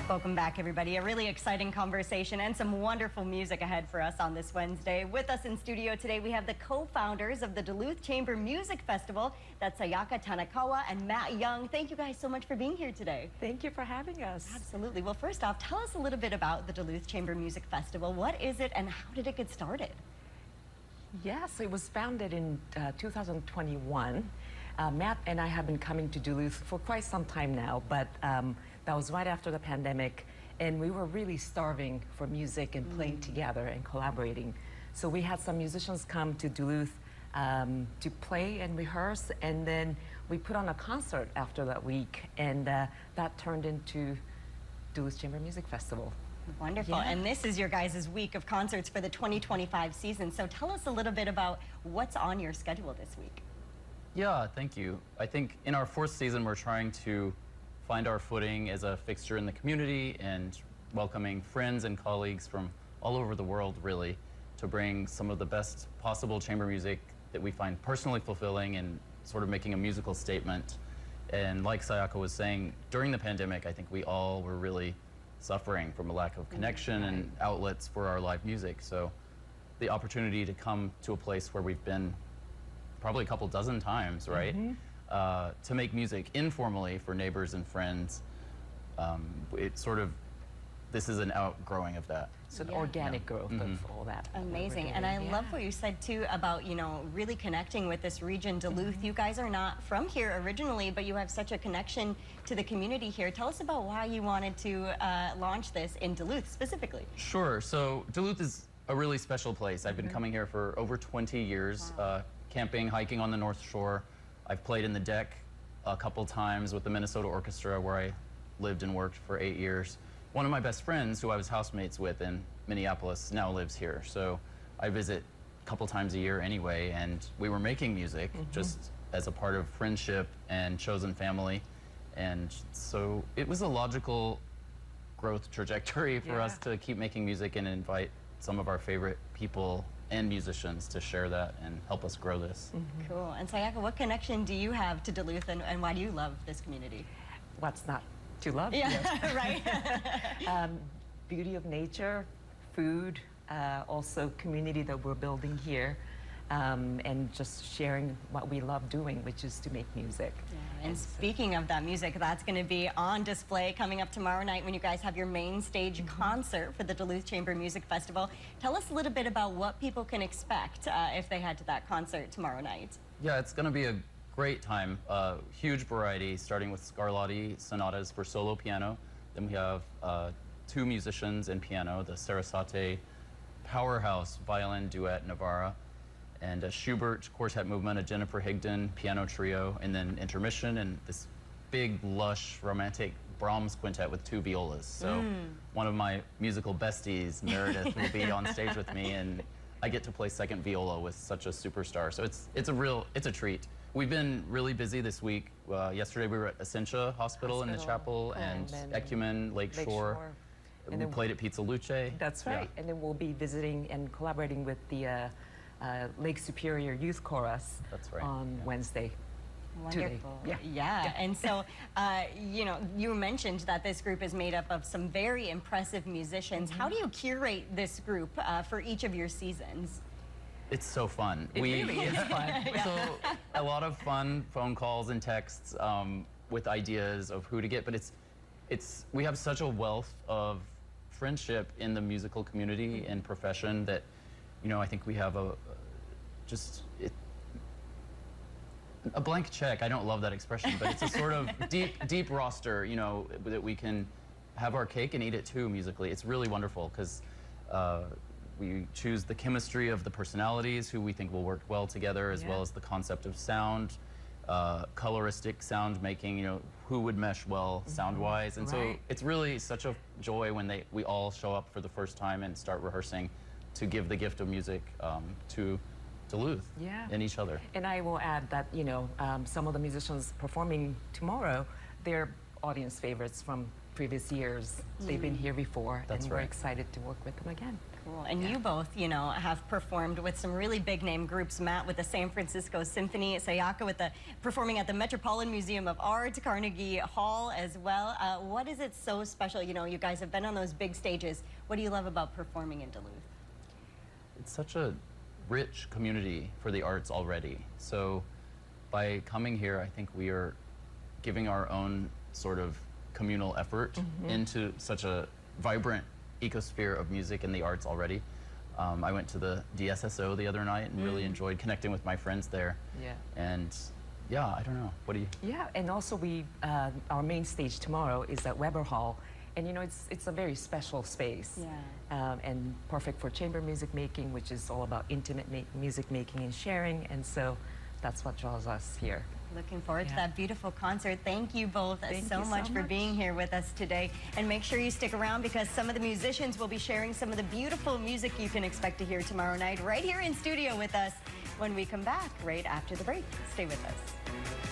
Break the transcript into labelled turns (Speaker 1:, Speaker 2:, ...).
Speaker 1: Welcome back, everybody. A really exciting conversation and some wonderful music ahead for us on this Wednesday. With us in studio today, we have the co-founders of the Duluth Chamber Music Festival. That's Sayaka Tanikawa and Matt Young. Thank you guys so much for being here today.
Speaker 2: Thank you for having us.
Speaker 1: Absolutely. Well, first off, tell us a little bit about the Duluth Chamber Music Festival. What is it and how did it get started?
Speaker 2: Yes, it was founded in 2021. Matt and I have been coming to Duluth for quite some time now, but that was right after the pandemic, and we were really starving for music and playing together and collaborating. So we had some musicians come to Duluth to play and rehearse, and then we put on a concert after that week, and that turned into Duluth Chamber Music Festival.
Speaker 1: Wonderful. Yeah. And this is your guys' week of concerts for the 2025 season. So tell us a little bit about what's on your schedule this week.
Speaker 3: Yeah, thank you. I think in our fourth season, we're trying to find our footing as a fixture in the community and welcoming friends and colleagues from all over the world, really, to bring some of the best possible chamber music that we find personally fulfilling and sort of making a musical statement. And like Sayaka was saying, during the pandemic, I think we all were really suffering from a lack of connection and outlets for our live music. So the opportunity to come to a place where we've been probably a couple dozen times, right? To make music informally for neighbors and friends. It's sort of, this is an outgrowing of that.
Speaker 2: It's an organic growth of all that.
Speaker 1: Amazing. And I love what you said too about, you know, really connecting with this region, Duluth. You guys are not from here originally, but you have such a connection to the community here. Tell us about why you wanted to launch this in Duluth specifically.
Speaker 3: Sure. So Duluth is a really special place. I've been coming here for over 20 years, camping, hiking on the North Shore. I've played in the deck a couple times with the Minnesota Orchestra, where I lived and worked for 8 years. One of my best friends, who I was housemates with in Minneapolis, now lives here. So I visit a couple times a year anyway, and we were making music just as a part of friendship and chosen family. And so it was a logical growth trajectory for us to keep making music and invite some of our favorite people and musicians to share that and help us grow this.
Speaker 1: Cool. And Sayaka, what connection do you have to Duluth, and why do you love this community?
Speaker 2: What's not to love?
Speaker 1: Yeah, right.
Speaker 2: Beauty of nature, food, also community that we're building here, and just sharing what we love doing, which is to make music.
Speaker 1: And speaking of that music, that's going to be on display coming up tomorrow night when you guys have your main stage concert for the Duluth Chamber Music Festival. Tell us a little bit about what people can expect if they head to that concert tomorrow night.
Speaker 3: Yeah, it's going to be a great time. Huge variety, starting with Scarlatti sonatas for solo piano. Then we have 2 musicians in piano, the Sarasate powerhouse violin duet Navarra, and a Schubert quartet movement, a Jennifer Higdon piano trio, and then intermission, and this big, lush, romantic Brahms quintet with 2 violas. So one of my musical besties, Meredith, will be on stage with me, and I get to play second viola with such a superstar. So it's a treat. We've been really busy this week. Yesterday we were at Essentia Hospital in the chapel, and Ecumen, Lakeshore. And we played at Pizza Luce.
Speaker 2: That's right. And then we'll be visiting and collaborating with the Lake Superior Youth Chorus on Wednesday.
Speaker 1: Wonderful. Yeah. And so, you know, you mentioned that this group is made up of some very impressive musicians. How do you curate this group for each of your seasons?
Speaker 3: It's so fun.
Speaker 2: It really is fun.
Speaker 3: So a lot of fun phone calls and texts with ideas of who to get, but we have such a wealth of friendship in the musical community and profession that, you know, I think we have a blank check. I don't love that expression, but it's a sort of deep roster, you know, that we can have our cake and eat it too musically. It's really wonderful because we choose the chemistry of the personalities who we think will work well together, as well as the concept of sound, coloristic sound making, you know, who would mesh well sound-wise. And so it's really such a joy when we all show up for the first time and start rehearsing to give the gift of music to Duluth and each other.
Speaker 2: And I will add that, you know, some of the musicians performing tomorrow, they're audience favorites from previous years. They've been here before,
Speaker 3: That's
Speaker 2: and we're
Speaker 3: right.
Speaker 2: excited to work with them again.
Speaker 1: Cool. And you both, have performed with some really big name groups. Matt with the San Francisco Symphony, Sayaka with performing at the Metropolitan Museum of Art, Carnegie Hall as well. What is it so special? You guys have been on those big stages. What do you love about performing in Duluth?
Speaker 3: It's such a rich community for the arts already. So by coming here, I think we are giving our own sort of communal effort into such a vibrant ecosphere of music and the arts already. I went to the DSSO the other night and really enjoyed connecting with my friends there.
Speaker 2: Yeah.
Speaker 3: And yeah, I don't know. What do you?
Speaker 2: Yeah, and also our main stage tomorrow is at Weber Hall, and it's a very special space.
Speaker 1: Yeah.
Speaker 2: And perfect for chamber music making, which is all about intimate music making and sharing, and so that's what draws us here.
Speaker 1: Looking forward to that beautiful concert. Thank you both so much for being here with us today. And make sure you stick around because some of the musicians will be sharing some of the beautiful music you can expect to hear tomorrow night right here in studio with us when we come back right after the break. Stay with us.